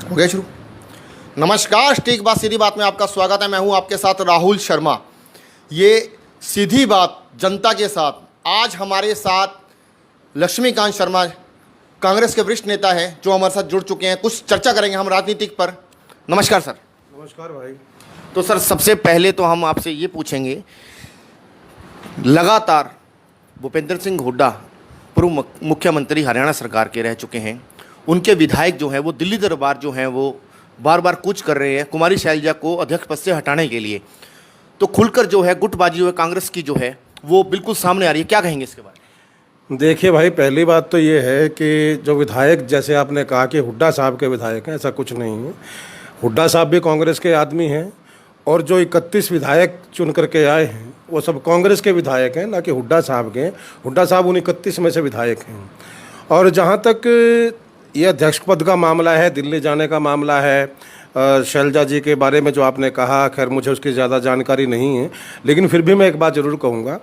हो गया शुरू। नमस्कार, ठीक बात सीधी बात में आपका स्वागत है। मैं हूं आपके साथ राहुल शर्मा। ये सीधी बात जनता के साथ। आज हमारे साथ लक्ष्मीकांत शर्मा कांग्रेस के वरिष्ठ नेता हैं जो हमारे साथ जुड़ चुके हैं। कुछ चर्चा करेंगे हम राजनीतिक पर। नमस्कार सर। नमस्कार भाई। तो सर, सबसे पहले तो हम आपसे ये पूछेंगे, लगातार भूपेंद्र सिंह हुड्डा पूर्व मुख्यमंत्री हरियाणा सरकार के रह चुके हैं। उनके विधायक जो हैं वो दिल्ली दरबार जो हैं वो बार बार कूच कर रहे हैं कुमारी शैलजा को अध्यक्ष पद से हटाने के लिए। तो खुलकर जो है गुटबाजी हुई कांग्रेस की जो है वो बिल्कुल सामने आ रही है। क्या कहेंगे इसके बारे में? देखिए भाई, पहली बात तो ये है कि जो विधायक, जैसे आपने कहा कि हुड्डा साहब के विधायक हैं, ऐसा कुछ नहीं है। हुड्डा साहब भी कांग्रेस के आदमी हैं और जो 31 विधायक चुन करके आए हैं वो सब कांग्रेस के विधायक हैं, ना कि हुड्डा साहब के। हुड्डा साहब उन 31 में से विधायक हैं। और जहाँ तक ये अध्यक्ष पद का मामला है, दिल्ली जाने का मामला है, शैलजा जी के बारे में जो आपने कहा, खैर मुझे उसकी ज़्यादा जानकारी नहीं है, लेकिन फिर भी मैं एक बात ज़रूर कहूँगा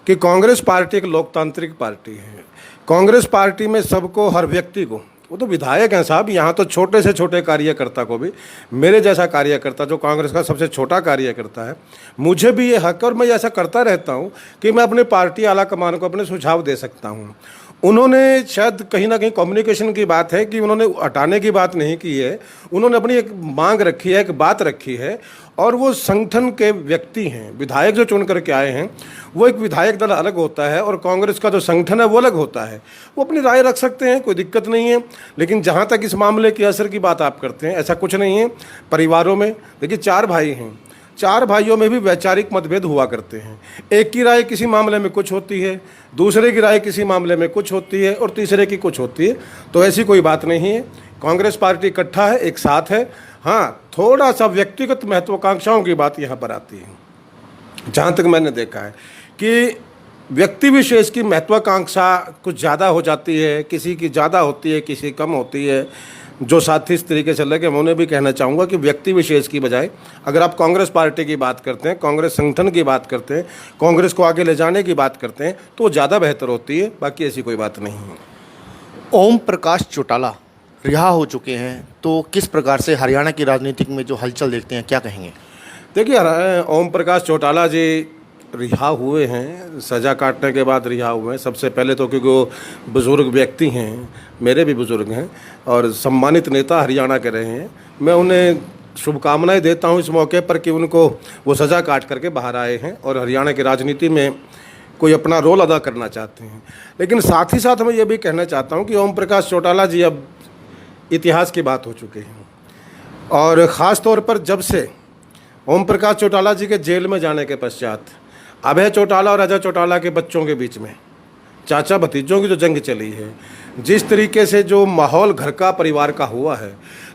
कि कांग्रेस पार्टी एक लोकतांत्रिक पार्टी है। कांग्रेस पार्टी में सबको, हर व्यक्ति को, वो तो विधायक हैं साहब, यहाँ तो छोटे से छोटे कार्यकर्ता को भी, मेरे जैसा कार्यकर्ता जो कांग्रेस का सबसे छोटा कार्यकर्ता है, मुझे भी ये हक, और मैं ऐसा करता रहता हूँ कि मैं अपनी पार्टी आला कमान को अपने सुझाव दे सकता हूँ। उन्होंने शायद कहीं ना कहीं कम्युनिकेशन की बात है कि उन्होंने हटाने की बात नहीं की है, उन्होंने अपनी एक मांग रखी है, एक बात रखी है, और वो संगठन के व्यक्ति हैं। विधायक जो चुन करके आए हैं वो एक विधायक दल अलग होता है और कांग्रेस का जो संगठन है वो अलग होता है। वो अपनी राय रख सकते हैं, कोई दिक्कत नहीं है। लेकिन जहाँ तक इस मामले के असर की बात आप करते हैं, ऐसा कुछ नहीं है। परिवारों में देखिए 4 भाई हैं, 4 भाइयों में भी वैचारिक मतभेद हुआ करते हैं। एक की राय किसी मामले में कुछ होती है, दूसरे की राय किसी मामले में कुछ होती है, और तीसरे की कुछ होती है। तो ऐसी कोई बात नहीं है। कांग्रेस पार्टी इकट्ठा है, एक साथ है। हाँ, थोड़ा सा व्यक्तिगत महत्वाकांक्षाओं की बात यहाँ पर आती है। जहाँ तक मैंने देखा है कि व्यक्ति विशेष की महत्वाकांक्षा कुछ ज़्यादा हो जाती है, किसी की ज़्यादा होती है, किसी कम होती है। जो साथी इस तरीके से लगे, मैं उन्हें भी कहना चाहूँगा कि व्यक्ति विशेष की बजाय अगर आप कांग्रेस पार्टी की बात करते हैं, कांग्रेस संगठन की बात करते हैं, कांग्रेस को आगे ले जाने की बात करते हैं, तो ज़्यादा बेहतर होती है। बाकी ऐसी कोई बात नहीं है। ओम प्रकाश चौटाला रिहा हो चुके हैं, तो किस प्रकार से हरियाणा की राजनीतिक में जो हलचल देखते हैं, क्या कहेंगे? देखिए, ओम प्रकाश चौटाला जी रिहा हुए हैं, सज़ा काटने के बाद रिहा हुए हैं। सबसे पहले तो क्योंकि वो बुज़ुर्ग व्यक्ति हैं, मेरे भी बुज़ुर्ग हैं, और सम्मानित नेता हरियाणा के रहे हैं। मैं उन्हें शुभकामनाएं देता हूं इस मौके पर कि उनको वो सज़ा काट करके बाहर आए हैं और हरियाणा की राजनीति में कोई अपना रोल अदा करना चाहते हैं। लेकिन साथ ही साथ मैं ये भी कहना चाहता हूँ कि ओम प्रकाश चौटाला जी अब इतिहास की बात हो चुके हैं। और ख़ास तौर पर जब से ओम प्रकाश चौटाला जी के जेल में जाने के पश्चात अभय चौटाला और अजय चौटाला के बच्चों के बीच में, चाचा भतीजों की जो जंग चली है, जिस तरीके से जो माहौल घर का, परिवार का हुआ है,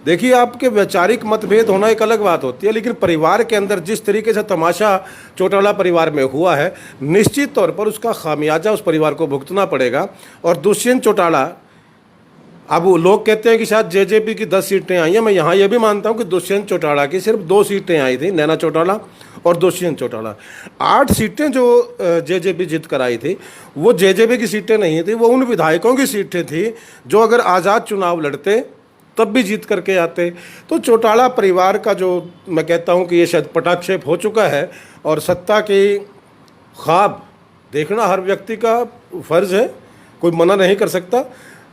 देखिए आपके वैचारिक मतभेद होना एक अलग बात होती है, लेकिन परिवार के अंदर जिस तरीके से तमाशा चौटाला परिवार में हुआ है, निश्चित तौर पर उसका खामियाजा उस परिवार को भुगतना पड़ेगा। और दुष्यंत चौटाला, अब वो लोग कहते हैं कि शायद जेजेपी की 10 सीटें आई हैं। मैं यहाँ ये भी मानता हूँ कि दुष्यंत चौटाला की सिर्फ 2 सीटें आई थी, नैना चौटाला और दुष्यंत चौटाला। 8 सीटें जो जेजेपी जीत कर आई थी वो जेजेपी की सीटें नहीं थी, वो उन विधायकों की सीटें थी जो अगर आज़ाद चुनाव लड़ते तब भी जीत करके आते। तो चौटाला परिवार का जो, मैं कहता हूँ कि ये शायद पटाक्षेप हो चुका है, और सत्ता की ख्वाब देखना हर व्यक्ति का फ़र्ज़ है, कोई मना नहीं कर सकता।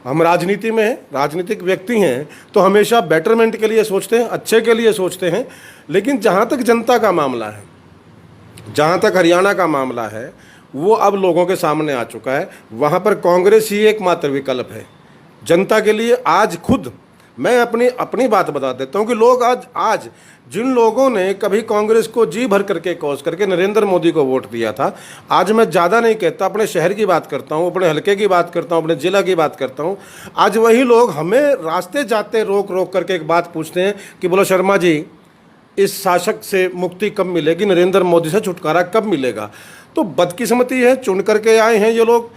हम राजनीति में हैं, राजनीतिक व्यक्ति हैं, तो हमेशा बेटरमेंट के लिए सोचते हैं, अच्छे के लिए सोचते हैं। लेकिन जहाँ तक जनता का मामला है, जहाँ तक हरियाणा का मामला है, वो अब लोगों के सामने आ चुका है। वहाँ पर कांग्रेस ही एकमात्र विकल्प है जनता के लिए। आज खुद मैं अपनी बात बता देता हूँ कि लोग आज जिन लोगों ने कभी कांग्रेस को जी भर करके कोस करके नरेंद्र मोदी को वोट दिया था, आज मैं ज़्यादा नहीं कहता, अपने शहर की बात करता हूँ, अपने हलके की बात करता हूँ, अपने ज़िला की बात करता हूँ, आज वही लोग हमें रास्ते जाते रोक रोक करके एक बात पूछते हैं कि बोलो शर्मा जी, इस शासक से मुक्ति कब मिलेगी, नरेंद्र मोदी से छुटकारा कब मिलेगा? तो बदकिस्मती है, चुन करके आए हैं ये लोग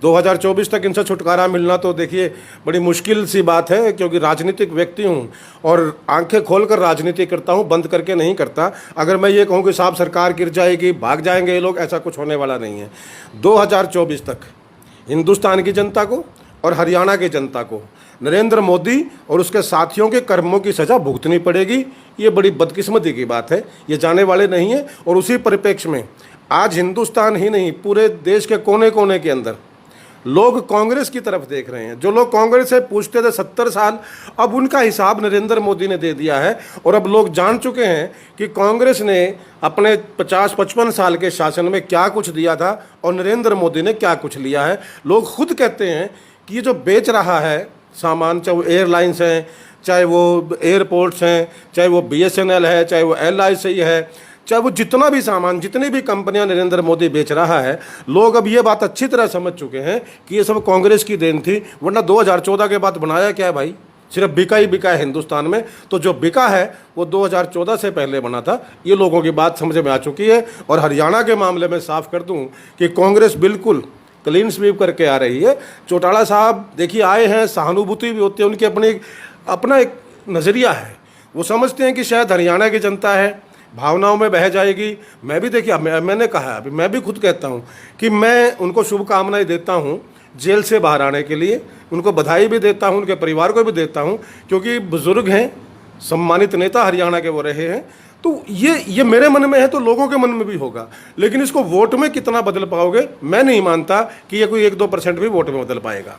2024 तक इनसे छुटकारा मिलना तो देखिए बड़ी मुश्किल सी बात है, क्योंकि राजनीतिक व्यक्ति हूँ और आंखें खोलकर राजनीति करता हूँ, बंद करके नहीं करता। अगर मैं ये कहूँ कि साहब सरकार गिर जाएगी, भाग जाएंगे ये लोग, ऐसा कुछ होने वाला नहीं है। 2024 तक हिंदुस्तान की जनता को और हरियाणा की जनता को नरेंद्र मोदी और उसके साथियों के कर्मों की सज़ा भुगतनी पड़ेगी। ये बड़ी बदकिस्मती की बात है, ये जाने वाले नहीं हैं। और उसी परिप्रेक्ष्य में आज हिंदुस्तान ही नहीं, पूरे देश के कोने कोने के अंदर लोग कांग्रेस की तरफ देख रहे हैं। जो लोग कांग्रेस से पूछते थे 70 साल, अब उनका हिसाब नरेंद्र मोदी ने दे दिया है। और अब लोग जान चुके हैं कि कांग्रेस ने अपने 50-55 साल के शासन में क्या कुछ दिया था और नरेंद्र मोदी ने क्या कुछ लिया है। लोग खुद कहते हैं कि ये जो बेच रहा है सामान, चाहे वो एयरलाइंस हैं, चाहे वो एयरपोर्ट्स हैं, चाहे वो BSNL है, चाहे वो LIC है, चाहे वो जितना भी सामान, जितनी भी कंपनियां नरेंद्र मोदी बेच रहा है, लोग अब ये बात अच्छी तरह समझ चुके हैं कि ये सब कांग्रेस की देन थी। वरना 2014 के बाद बनाया क्या है भाई? सिर्फ बिका ही बिका है हिंदुस्तान में। तो जो बिका है वो 2014 से पहले बना था। ये लोगों की बात समझ में आ चुकी है। और हरियाणा के मामले में साफ कर दूं कि कांग्रेस बिल्कुल क्लीन स्वीप करके आ रही है। चौटाला साहब देखिए आए हैं, सहानुभूति भी होती है उनकी, अपना एक नज़रिया है। वो समझते हैं कि शायद हरियाणा की जनता है, भावनाओं में बह जाएगी। मैं भी देखिए, मैंने कहा अभी, मैं भी खुद कहता हूँ कि मैं उनको शुभकामनाएं देता हूँ जेल से बाहर आने के लिए। उनको बधाई भी देता हूँ, उनके परिवार को भी देता हूँ, क्योंकि बुजुर्ग हैं, सम्मानित नेता हरियाणा के वो रहे हैं। तो ये मेरे मन में है तो लोगों के मन में भी होगा। लेकिन इसको वोट में कितना बदल पाओगे, मैं नहीं मानता कि ये कोई 1-2% भी वोट में बदल पाएगा।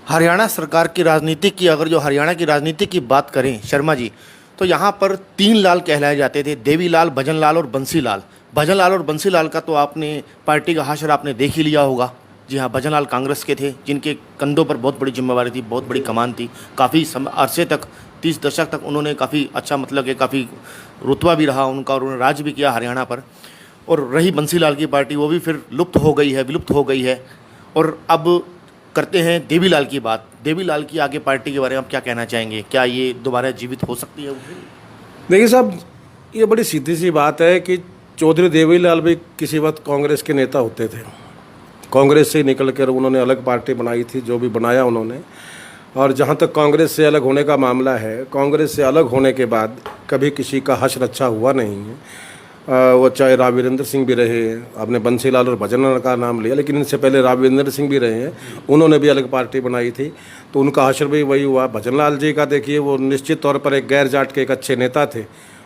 हरियाणा सरकार की राजनीति की, अगर जो हरियाणा की राजनीति की बात करें शर्मा जी, तो यहाँ पर 3 लाल कहलाए जाते थे, देवीलाल, भजनलाल और बंसीलाल। भजनलाल और बंसीलाल का तो आपने पार्टी का हाशर आपने देख ही लिया होगा। जी हाँ, भजनलाल कांग्रेस के थे, जिनके कंधों पर बहुत बड़ी जिम्मेवारी थी, बहुत बड़ी कमान थी। काफ़ी अरसे तक, 30 दशक तक उन्होंने काफ़ी अच्छा, मतलब कि काफ़ी रुतबा भी रहा उनका और उन्होंने राज भी किया हरियाणा पर। और रही बंसीलाल की पार्टी, वो भी फिर लुप्त हो गई है, विलुप्त हो गई है। और अब करते हैं देवीलाल की बात। देवीलाल की आगे पार्टी के बारे में आप क्या कहना चाहेंगे? क्या ये दोबारा जीवित हो सकती है? देखिए साहब, ये बड़ी सीधी सी बात है कि चौधरी देवीलाल भी किसी वक्त कांग्रेस के नेता होते थे। कांग्रेस से निकल कर उन्होंने अलग पार्टी बनाई थी, जो भी बनाया उन्होंने। और जहाँ तक कांग्रेस से अलग होने का मामला है, कांग्रेस से अलग होने के बाद कभी किसी का हश्र अच्छा हुआ नहीं है। वो चाहे राविंद्र सिंह भी रहे हैं, आपने बंसीलाल और भजनलाल का नाम लिया, लेकिन इनसे पहले राविंद्र सिंह भी रहे हैं, उन्होंने भी अलग पार्टी बनाई थी, तो उनका हश्र भी वही हुआ। भजनलाल जी का देखिए, वो निश्चित तौर पर एक गैर जाट के एक अच्छे नेता थे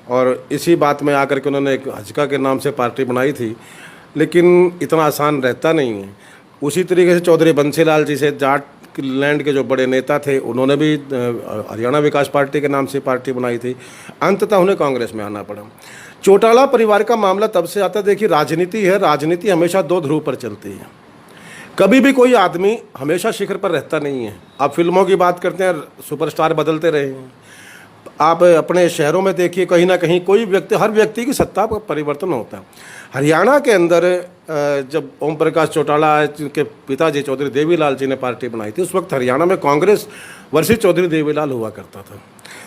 और इसी बात में आकर के उन्होंने एक हजका के नाम से पार्टी बनाई थी, लेकिन इतना आसान रहता नहीं है। उसी तरीके से चौधरी बंसीलाल जी से जाट लैंड के जो बड़े नेता थे, उन्होंने भी हरियाणा विकास पार्टी के नाम से पार्टी बनाई थी। अंततः उन्हें कांग्रेस में आना पड़ा। चौटाला परिवार का मामला तब से आता है, देखिए राजनीति है, राजनीति हमेशा 2 ध्रुव पर चलती है। कभी भी कोई आदमी हमेशा शिखर पर रहता नहीं है। आप फिल्मों की बात करते हैं, सुपरस्टार बदलते रहे हैं। आप अपने शहरों में देखिए, कहीं ना कहीं कोई व्यक्ति, हर व्यक्ति की सत्ता का परिवर्तन होता है। हरियाणा के अंदर जब ओम प्रकाश चौटाला के पिताजी चौधरी देवीलाल जी ने पार्टी बनाई थी, उस वक्त हरियाणा में कांग्रेस वर्सेस चौधरी देवीलाल हुआ करता था।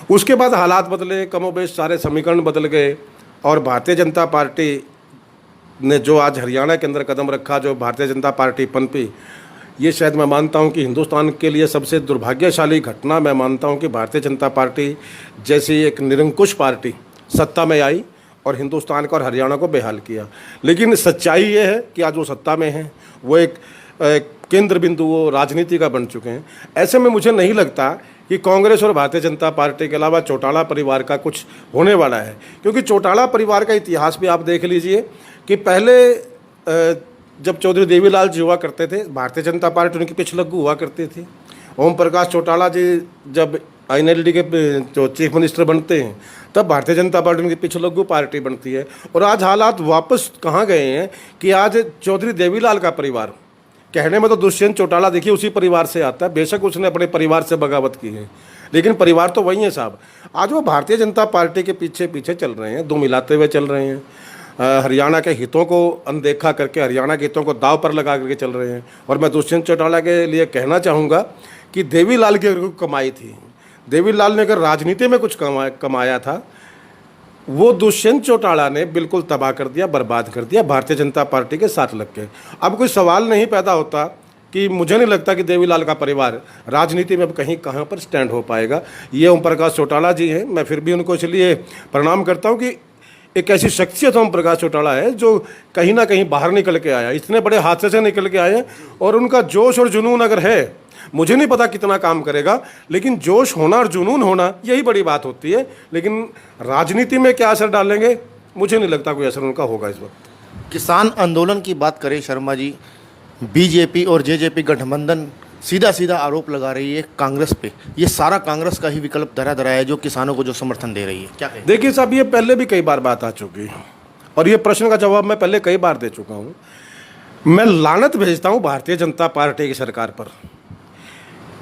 उसके बाद हालात बदले, कमोबेश सारे समीकरण बदल गए और भारतीय जनता पार्टी ने जो आज हरियाणा के अंदर कदम रखा, जो भारतीय जनता पार्टी पनपी, ये शायद मैं मानता हूं कि हिंदुस्तान के लिए सबसे दुर्भाग्यशाली घटना मैं मानता हूं कि भारतीय जनता पार्टी जैसी एक निरंकुश पार्टी सत्ता में आई और हिंदुस्तान का और हरियाणा को बेहाल किया। लेकिन सच्चाई ये है कि आज वो सत्ता में है, वो एक केंद्र बिंदु वो राजनीति का बन चुके हैं। ऐसे में मुझे नहीं लगता कि कांग्रेस और भारतीय जनता पार्टी के अलावा चौटाला परिवार का कुछ होने वाला है, क्योंकि चौटाला परिवार का इतिहास भी आप देख लीजिए कि पहले जब चौधरी देवीलाल जी हुआ करते थे, भारतीय जनता पार्टी उनकी पिछलग्गू हुआ करती थी। ओम प्रकाश चौटाला जी जब INLD के जो चीफ मिनिस्टर बनते हैं, तब भारतीय जनता पार्टी उनकी पिछलग्गू पार्टी बनती है। और आज हालात वापस कहाँ गए हैं कि आज चौधरी देवीलाल का परिवार, कहने में तो दुष्यंत चौटाला देखिए उसी परिवार से आता है, बेशक उसने अपने परिवार से बगावत की है, लेकिन परिवार तो वही है साहब। आज वो भारतीय जनता पार्टी के पीछे पीछे चल रहे हैं, दो मिलाते हुए चल रहे हैं, हरियाणा के हितों को अनदेखा करके, हरियाणा के हितों को दाव पर लगा करके चल रहे हैं। और मैं दुष्यंत चौटाला के लिए कहना चाहूँगा कि देवीलाल की अगर कमाई थी, देवीलाल ने अगर राजनीति में कुछ कमाया था, वो दुष्यंत चौटाला ने बिल्कुल तबाह कर दिया, बर्बाद कर दिया भारतीय जनता पार्टी के साथ लग के। अब कोई सवाल नहीं पैदा होता कि मुझे नहीं लगता कि देवीलाल का परिवार राजनीति में अब कहीं कहाँ पर स्टैंड हो पाएगा। ये ओम प्रकाश चौटाला जी हैं, मैं फिर भी उनको इसलिए प्रणाम करता हूँ कि एक ऐसी शख्सियत ओम प्रकाश चौटाला है जो कहीं ना कहीं बाहर निकल के आया, इतने बड़े हादसे से निकल के आए, और उनका जोश और जुनून अगर है मुझे नहीं पता कितना काम करेगा, लेकिन जोश होना और जुनून होना यही बड़ी बात होती है। लेकिन राजनीति में क्या असर डालेंगे, मुझे नहीं लगता कोई असर उनका होगा इस वक्त। किसान आंदोलन की बात करें शर्मा जी, बीजेपी और जेजेपी गठबंधन सीधा सीधा आरोप लगा रही है कांग्रेस पे, ये सारा कांग्रेस का ही विकल्प धरा धरा है जो किसानों को जो समर्थन दे रही है, क्या कहें? देखिए साहब, ये पहले भी कई बार बात आ चुकी है और ये प्रश्न का जवाब मैं पहले कई बार दे चुका हूँ। मैं लानत भेजता हूँ भारतीय जनता पार्टी की सरकार पर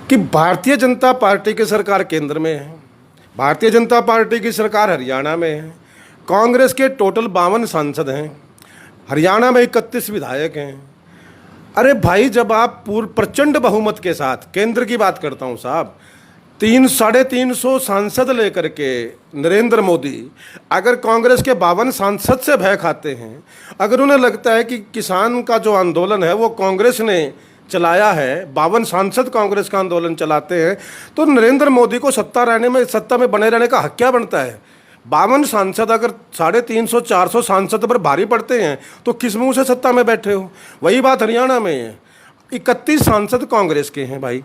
कि भारतीय जनता पार्टी की सरकार केंद्र में है, भारतीय जनता पार्टी की सरकार हरियाणा में है, कांग्रेस के टोटल 52 सांसद हैं, हरियाणा में 31 विधायक हैं। अरे भाई, जब आप पूर्ण प्रचंड बहुमत के साथ, केंद्र की बात करता हूँ साहब, 300-350 सांसद लेकर के नरेंद्र मोदी अगर कांग्रेस के 52 सांसद से भय खाते हैं, अगर उन्हें लगता है कि किसान का जो आंदोलन है वो कांग्रेस ने चलाया है, 52 सांसद कांग्रेस का आंदोलन चलाते हैं, तो नरेंद्र मोदी को सत्ता में बने रहने का हक क्या बनता है? 52 सांसद अगर 350-400 सांसद पर भारी पड़ते हैं तो किस मुंह से सत्ता में बैठे हो? वही बात हरियाणा में है, 31 सांसद कांग्रेस के हैं भाई,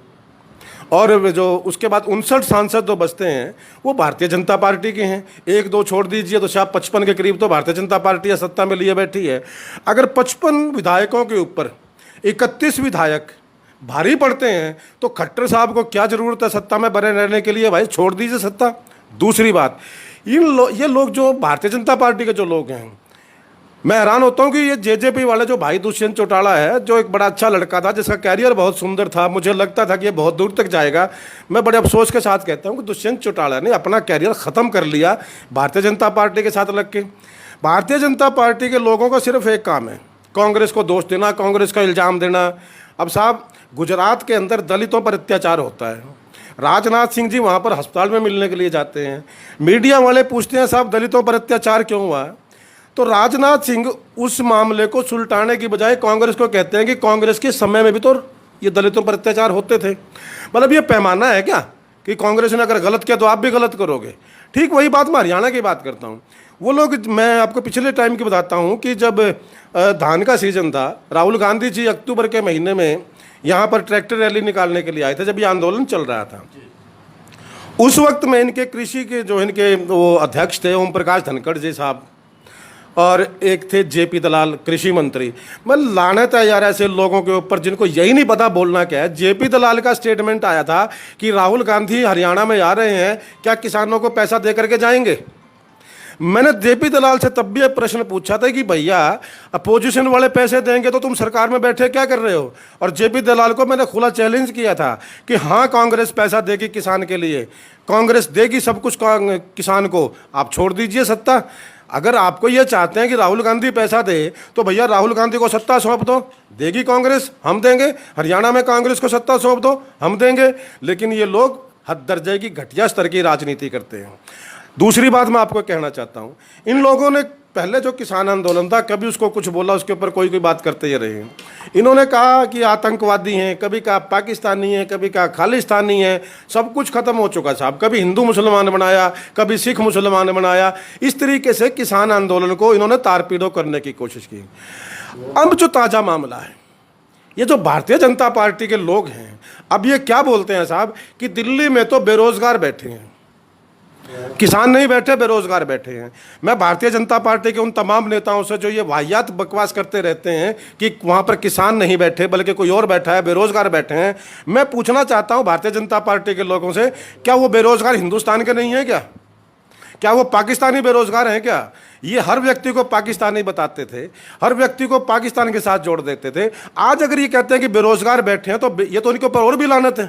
और जो उसके बाद 59 सांसद जो बचते हैं वो भारतीय जनता पार्टी के हैं। 1-2 छोड़ दीजिए तो शायद 55 के करीब तो भारतीय जनता पार्टी या सत्ता में लिए बैठी है। अगर 55 विधायकों के ऊपर 31 विधायक भारी पड़ते हैं तो खट्टर साहब को क्या ज़रूरत है सत्ता में बने रहने के लिए? भाई छोड़ दीजिए सत्ता। दूसरी बात, ये लोग जो भारतीय जनता पार्टी के जो लोग हैं, मैं हैरान होता हूँ कि ये जेजेपी वाले जो भाई दुष्यंत चौटाला है, जो एक बड़ा अच्छा लड़का था, जिसका कैरियर बहुत सुंदर था, मुझे लगता था कि ये बहुत दूर तक जाएगा। मैं बड़े अफसोस के साथ कहता हूँ कि दुष्यंत चौटाला ने अपना कैरियर ख़त्म कर लिया भारतीय जनता पार्टी के साथ लग के। भारतीय जनता पार्टी के लोगों का सिर्फ एक काम है, कांग्रेस को दोष देना, कांग्रेस का इल्ज़ाम देना। अब साहब, गुजरात के अंदर दलितों पर अत्याचार होता है, राजनाथ सिंह जी वहाँ पर अस्पताल में मिलने के लिए जाते हैं, मीडिया वाले पूछते हैं साहब दलितों पर अत्याचार क्यों हुआ? तो राजनाथ सिंह उस मामले को सुलटाने की बजाय कांग्रेस को कहते हैं कि कांग्रेस के समय में भी तो ये दलितों पर अत्याचार होते थे। मतलब ये पैमाना है क्या कि कांग्रेस ने अगर गलत किया तो आप भी गलत करोगे? ठीक वही बात मैं हरियाणा की बात करता हूँ। वो लोग, मैं आपको पिछले टाइम की बताता हूँ कि जब धान का सीजन था, राहुल गांधी जी अक्टूबर के महीने में यहाँ पर ट्रैक्टर रैली निकालने के लिए आए थे, जब ये आंदोलन चल रहा था। उस वक्त में इनके कृषि के जो इनके वो अध्यक्ष थे, ओम प्रकाश धनखड़ जी साहब, और एक थे जेपी दलाल कृषि मंत्री। मैं लानत है यार ऐसे लोगों के ऊपर जिनको यही नहीं पता बोलना क्या है। जेपी दलाल का स्टेटमेंट आया था कि राहुल गांधी हरियाणा में आ रहे हैं, क्या किसानों को पैसा दे करके जाएंगे? मैंने जेपी दलाल से तब भी एक प्रश्न पूछा था कि भैया अपोजिशन वाले पैसे देंगे तो तुम सरकार में बैठे क्या कर रहे हो? और जेपी दलाल को मैंने खुला चैलेंज किया था कि हाँ, कांग्रेस पैसा देगी किसान के लिए, कांग्रेस देगी सब कुछ किसान को, आप छोड़ दीजिए सत्ता। अगर आपको ये चाहते हैं कि राहुल गांधी पैसा दे तो भैया राहुल गांधी को सत्ता सौंप दो, देगी कांग्रेस, हम देंगे। हरियाणा में कांग्रेस को सत्ता सौंप दो, हम देंगे। लेकिन ये लोग हद दर्जे की घटिया स्तर की राजनीति करते हैं। दूसरी बात मैं आपको कहना चाहता हूँ, इन लोगों ने पहले जो किसान आंदोलन था कभी उसको कुछ बोला, उसके ऊपर कोई बात करते ही रहे। इन्होंने कहा कि आतंकवादी हैं, कभी कहा पाकिस्तानी हैं, कभी कहा खालिस्तानी हैं, सब कुछ खत्म हो चुका साहब। कभी हिंदू मुसलमान बनाया, कभी सिख मुसलमान बनाया। इस तरीके से किसान आंदोलन को इन्होंने तारपीड़ो करने की कोशिश की। अब जो ताज़ा मामला है, ये जो भारतीय जनता पार्टी के लोग हैं, अब ये क्या बोलते हैं साहब कि दिल्ली में तो बेरोजगार बैठे हैं, किसान नहीं बैठे, बेरोजगार बैठे हैं। मैं भारतीय जनता पार्टी के उन तमाम नेताओं से जो ये वाहियात बकवास करते रहते हैं कि वहाँ पर किसान नहीं बैठे बल्कि कोई और बैठा है, बेरोजगार बैठे हैं, मैं पूछना चाहता हूँ भारतीय जनता पार्टी के लोगों से, क्या वो बेरोजगार हिंदुस्तान के नहीं हैं क्या? क्या वो पाकिस्तानी बेरोजगार हैं क्या? ये हर व्यक्ति को पाकिस्तानी बताते थे, हर व्यक्ति को पाकिस्तान के साथ जोड़ देते थे। आज अगर ये कहते हैं कि बेरोजगार बैठे हैं तो ये तो उनके ऊपर और भी लानत है।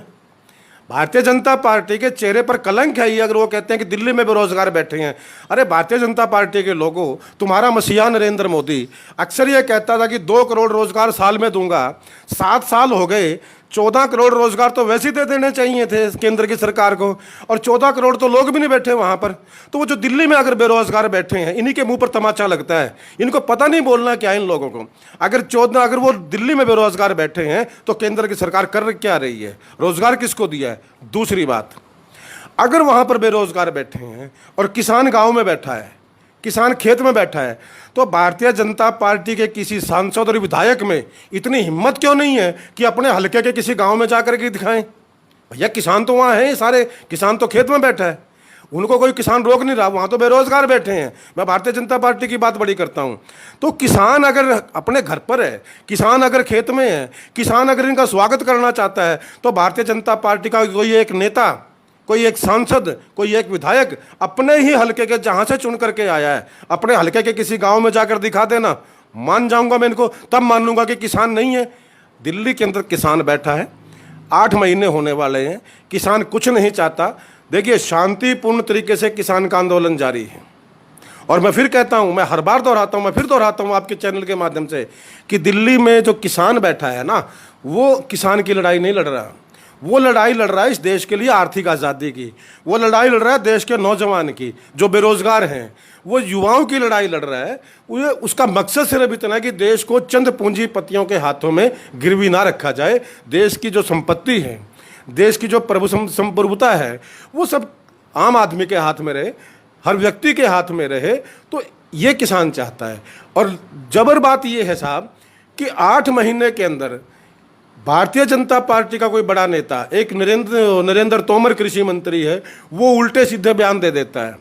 भारतीय जनता पार्टी के चेहरे पर कलंक है ये अगर वो कहते हैं कि दिल्ली में बेरोजगार बैठे हैं। अरे भारतीय जनता पार्टी के लोगों, तुम्हारा मसीहा नरेंद्र मोदी अक्सर ये कहता था कि 2 करोड़ रोजगार साल में दूंगा। 7 साल हो गए, 14 करोड़ रोजगार तो वैसे ही दे देने चाहिए थे केंद्र की सरकार को, और 14 करोड़ तो लोग भी नहीं बैठे वहाँ पर। तो वो जो दिल्ली में अगर बेरोजगार बैठे हैं, इन्हीं के मुंह पर तमाचा लगता है, इनको पता नहीं बोलना क्या है इन लोगों को। अगर वो दिल्ली में बेरोजगार बैठे हैं तो केंद्र की सरकार कर क्या रही है, रोजगार किसको दिया है? दूसरी बात, अगर वहाँ पर बेरोजगार बैठे हैं और किसान गाँव में बैठा है, किसान खेत में बैठा है। तो भारतीय जनता पार्टी के किसी सांसद और विधायक में इतनी हिम्मत क्यों नहीं है कि अपने हलके के किसी गांव में जाकर के दिखाएं? भैया किसान तो वहाँ हैं, सारे किसान तो खेत में बैठा है, उनको कोई किसान रोक नहीं रहा, वहाँ तो बेरोजगार बैठे हैं। मैं भारतीय जनता पार्टी की बात बड़ी करता हूँ। तो किसान अगर अपने घर पर है, किसान अगर खेत में है, किसान अगर इनका स्वागत करना चाहता है, तो भारतीय जनता पार्टी का कोई एक नेता, कोई एक सांसद, कोई एक विधायक अपने ही हलके के जहाँ से चुन करके आया है, अपने हलके के किसी गाँव में जाकर दिखा देना, मान जाऊँगा मैं इनको, तब मान लूँगा कि किसान नहीं है। दिल्ली के अंदर किसान बैठा है, 8 महीने होने वाले हैं, किसान कुछ नहीं चाहता। देखिए, शांतिपूर्ण तरीके से किसान का आंदोलन जारी है। और मैं फिर कहता हूं, मैं हर बार दोहराता हूं, मैं फिर दोहराता हूं आपके चैनल के माध्यम से कि दिल्ली में जो किसान बैठा है ना, वो किसान की लड़ाई नहीं लड़ रहा। वो लड़ाई लड़ रहा है इस देश के लिए आर्थिक आज़ादी की, वो लड़ाई लड़ रहा है देश के नौजवान की जो बेरोजगार हैं, वो युवाओं की लड़ाई लड़ रहा है। वो उसका मकसद सिर्फ इतना है कि देश को चंद पूंजीपतियों के हाथों में गिरवी ना रखा जाए। देश की जो संपत्ति है, देश की जो संप्रभुता है, वो सब आम आदमी के हाथ में रहे, हर व्यक्ति के हाथ में रहे। तो ये किसान चाहता है। और जबर बात ये है साहब कि 8 महीने के अंदर भारतीय जनता पार्टी का कोई बड़ा नेता, एक नरेंद्र तोमर कृषि मंत्री है, वो उल्टे सीधे बयान दे देता है।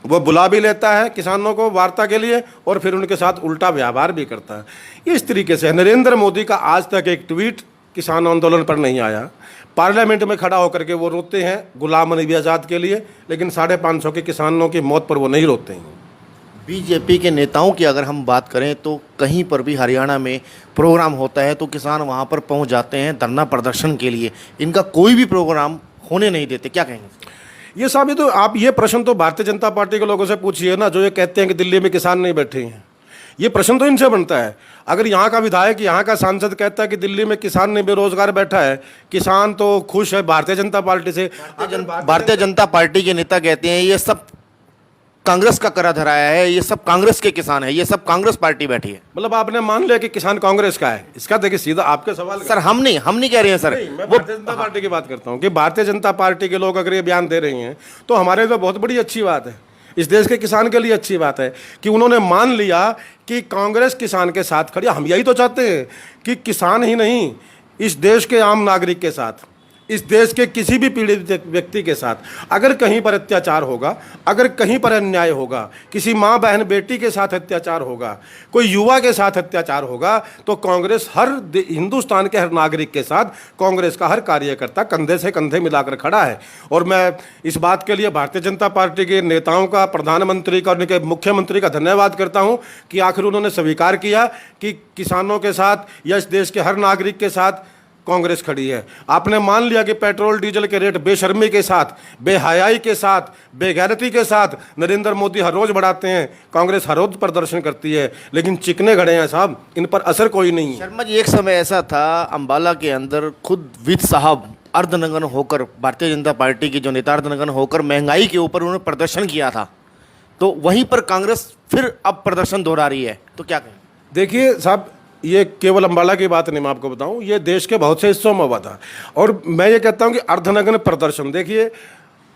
वो बुला भी लेता है किसानों को वार्ता के लिए और फिर उनके साथ उल्टा व्यवहार भी करता है। इस तरीके से नरेंद्र मोदी का आज तक एक ट्वीट किसान आंदोलन पर नहीं आया। पार्लियामेंट में खड़ा होकर के वो रोते हैं गुलाम नबी आज़ाद के लिए, लेकिन 550 के किसानों की मौत पर वो नहीं रोते हैं। बीजेपी के नेताओं की अगर हम बात करें तो कहीं पर भी हरियाणा में प्रोग्राम होता है तो किसान वहां पर पहुंच जाते हैं धरना प्रदर्शन के लिए। इनका कोई भी प्रोग्राम होने नहीं देते, क्या कहेंगे? ये साहब, ये तो आप ये प्रश्न तो भारतीय जनता पार्टी के लोगों से पूछिए ना, जो ये कहते हैं कि दिल्ली में किसान नहीं बैठे हैं। ये प्रश्न तो इनसे बनता है। अगर यहाँ का विधायक, यहाँ का सांसद कहता है कि दिल्ली में किसान नहीं बेरोजगार बैठा है, किसान तो खुश है भारतीय जनता पार्टी से। भारतीय जनता पार्टी के नेता कहते हैं ये सब कांग्रेस का करा धराया है, ये सब कांग्रेस के किसान है, ये सब कांग्रेस पार्टी बैठी है। मतलब आपने मान लिया कि किसान कांग्रेस का है? इसका देखिए सीधा आपके सवाल सर, हम नहीं कह रहे हैं सर। मैं भारतीय जनता पार्टी की बात करता हूँ कि भारतीय जनता पार्टी के लोग अगर ये बयान दे रही हैं तो हमारे लिए बहुत बड़ी अच्छी बात है। इस देश के किसान के लिए अच्छी बात है कि उन्होंने मान लिया कि कांग्रेस किसान के साथ खड़ी। हम यही तो चाहते हैं कि किसान ही नहीं, इस देश के आम नागरिक के साथ, इस देश के किसी भी पीड़ित व्यक्ति के साथ अगर कहीं पर अत्याचार होगा, अगर कहीं पर अन्याय होगा, किसी माँ बहन बेटी के साथ अत्याचार होगा, कोई युवा के साथ अत्याचार होगा, तो कांग्रेस हिंदुस्तान के हर नागरिक के साथ कांग्रेस का हर कार्यकर्ता कंधे से कंधे मिलाकर खड़ा है। और मैं इस बात के लिए भारतीय जनता पार्टी के नेताओं का, प्रधानमंत्री का और उनके मुख्यमंत्री का धन्यवाद करता हूँ कि आखिर उन्होंने स्वीकार किया कि किसानों के साथ या इस देश के हर नागरिक के साथ कांग्रेस खड़ी है। आपने मान लिया कि पेट्रोल डीजल के रेट बेशर्मी के साथ, बेहयाई के साथ, बेगैरती के साथ नरेंद्र मोदी हर रोज बढ़ाते हैं, कांग्रेस हर रोज प्रदर्शन करती है, लेकिन चिकने घड़े हैं साहब, इन पर असर कोई नहीं है। शर्मा जी, एक समय ऐसा था अंबाला के अंदर खुद वित्त साहब अर्धनग्न होकर, भारतीय जनता पार्टी के जो नेता अर्धनग्न होकर महंगाई के ऊपर उन्होंने प्रदर्शन किया था, तो वहीं पर कांग्रेस फिर अब प्रदर्शन दोहरा रही है, तो क्या कहें? देखिए साहब, ये केवल अंबाला की बात नहीं, मैं आपको बताऊं, ये देश के बहुत से हिस्सों में हुआ था। और मैं ये कहता हूं कि अर्धनग्न प्रदर्शन, देखिए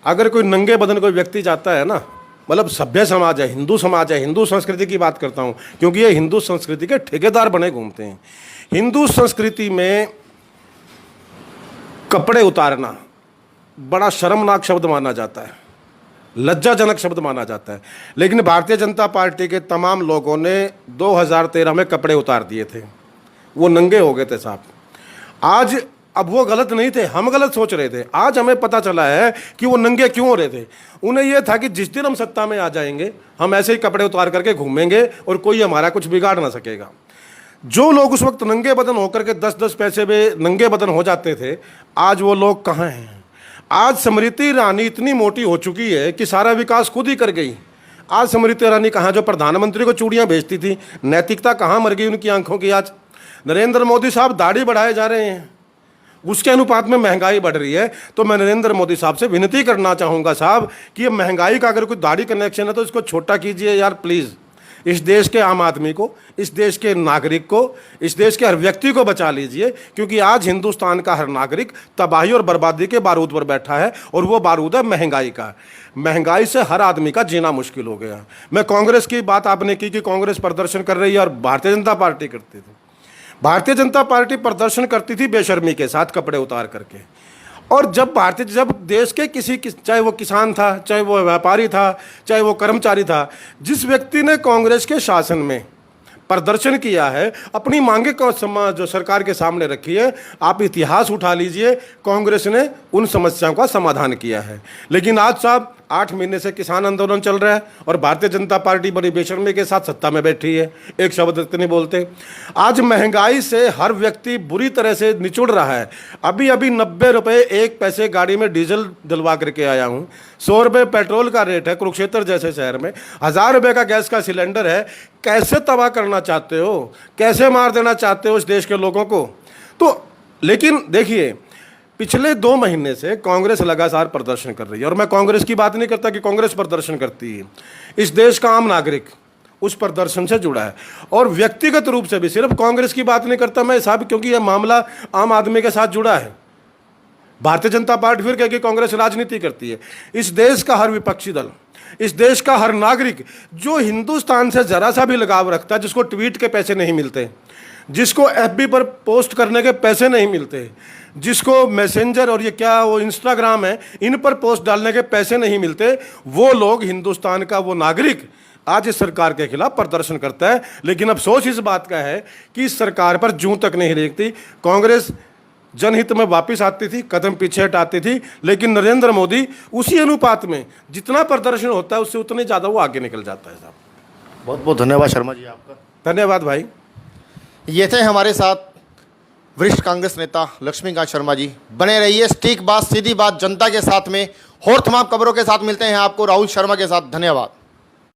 अगर कोई नंगे बदन कोई व्यक्ति जाता है ना, मतलब सभ्य समाज है, हिंदू समाज है, हिंदू संस्कृति की बात करता हूं क्योंकि ये हिंदू संस्कृति के ठेकेदार बने घूमते हैं। हिंदू संस्कृति में कपड़े उतारना बड़ा शर्मनाक शब्द माना जाता है, लज्जाजनक शब्द माना जाता है, लेकिन भारतीय जनता पार्टी के तमाम लोगों ने 2013 में कपड़े उतार दिए थे, वो नंगे हो गए थे साहब। आज अब वो गलत नहीं थे, हम गलत सोच रहे थे। आज हमें पता चला है कि वो नंगे क्यों हो रहे थे। उन्हें यह था कि जिस दिन हम सत्ता में आ जाएंगे हम ऐसे ही कपड़े उतार करके घूमेंगे और कोई हमारा कुछ बिगाड़ ना सकेगा। जो लोग उस वक्त नंगे बदन होकर के 10-10 पैसे में नंगे बदन हो जाते थे, आज वो लोग कहाँ हैं? आज स्मृति ईरानी इतनी मोटी हो चुकी है कि सारा विकास खुद ही कर गई। आज स्मृति ईरानी कहाँ, जो प्रधानमंत्री को चूड़ियाँ भेजती थी, नैतिकता कहाँ मर गई उनकी आंखों की। आज नरेंद्र मोदी साहब दाढ़ी बढ़ाए जा रहे हैं, उसके अनुपात में महंगाई बढ़ रही है। तो मैं नरेंद्र मोदी साहब से विनती करना चाहूँगा साहब कि ये महंगाई का अगर कोई दाढ़ी कनेक्शन है तो इसको छोटा कीजिए यार प्लीज़। इस देश के आम आदमी को, इस देश के नागरिक को, इस देश के हर व्यक्ति को बचा लीजिए, क्योंकि आज हिंदुस्तान का हर नागरिक तबाही और बर्बादी के बारूद पर बैठा है, और वो बारूद है महंगाई का। महंगाई से हर आदमी का जीना मुश्किल हो गया। मैं कांग्रेस की बात आपने की कि कांग्रेस प्रदर्शन कर रही है और भारतीय जनता पार्टी करती थी। भारतीय जनता पार्टी प्रदर्शन करती थी बेशर्मी के साथ, कपड़े उतार करके। और जब देश के चाहे वो किसान था, चाहे वो व्यापारी था, चाहे वो कर्मचारी था, जिस व्यक्ति ने कांग्रेस के शासन में प्रदर्शन किया है, अपनी मांगे को जो सरकार के सामने रखी है, आप इतिहास उठा लीजिए, कांग्रेस ने उन समस्याओं का समाधान किया है। लेकिन आज साहब 8 महीने से किसान आंदोलन चल रहा है और भारतीय जनता पार्टी बड़ी बेशर्मी के साथ सत्ता में बैठी है, एक शब्द नहीं बोलते। आज महंगाई से हर व्यक्ति बुरी तरह से निचुड़ रहा है। अभी अभी 90 रुपये 1 पैसे गाड़ी में डीजल दिलवा करके आया हूँ। 100 रुपये पेट्रोल का रेट है कुरुक्षेत्र जैसे शहर में, 1000 रुपये का गैस का सिलेंडर है। कैसे तबाह करना चाहते हो, कैसे मार देना चाहते हो इस देश के लोगों को? तो लेकिन देखिए, पिछले 2 महीने से कांग्रेस लगातार प्रदर्शन कर रही है, और मैं कांग्रेस की बात नहीं करता कि कांग्रेस प्रदर्शन करती है। इस देश का आम नागरिक उस प्रदर्शन से जुड़ा है, और व्यक्तिगत रूप से भी, सिर्फ कांग्रेस की बात नहीं करता मैं साहब, क्योंकि यह मामला आम आदमी के साथ जुड़ा है। भारतीय जनता पार्टी फिर कहेगी कांग्रेस राजनीति करती है। इस देश का हर विपक्षी दल, इस देश का हर नागरिक जो हिंदुस्तान से जरा सा भी लगाव रखता है, जिसको ट्वीट के पैसे नहीं मिलते, जिसको एफबी पर पोस्ट करने के पैसे नहीं मिलते, जिसको मैसेंजर और ये क्या वो इंस्टाग्राम है, इन पर पोस्ट डालने के पैसे नहीं मिलते, वो लोग, हिंदुस्तान का वो नागरिक आज इस सरकार के खिलाफ प्रदर्शन करता है। लेकिन अफसोस इस बात का है कि इस सरकार पर जूं तक नहीं रेंगती। कांग्रेस जनहित में वापस आती थी, कदम पीछे हटाती थी, लेकिन नरेंद्र मोदी उसी अनुपात में जितना प्रदर्शन होता है उससे उतने ज़्यादा वो आगे निकल जाता है साहब। बहुत बहुत धन्यवाद शर्मा जी आपका। धन्यवाद भाई। ये थे हमारे साथ वरिष्ठ कांग्रेस नेता लक्ष्मीकांत शर्मा जी। बने रहिए, सटीक बात, सीधी बात जनता के साथ में। और तमाम खबरों के साथ मिलते हैं आपको राहुल शर्मा के साथ। धन्यवाद।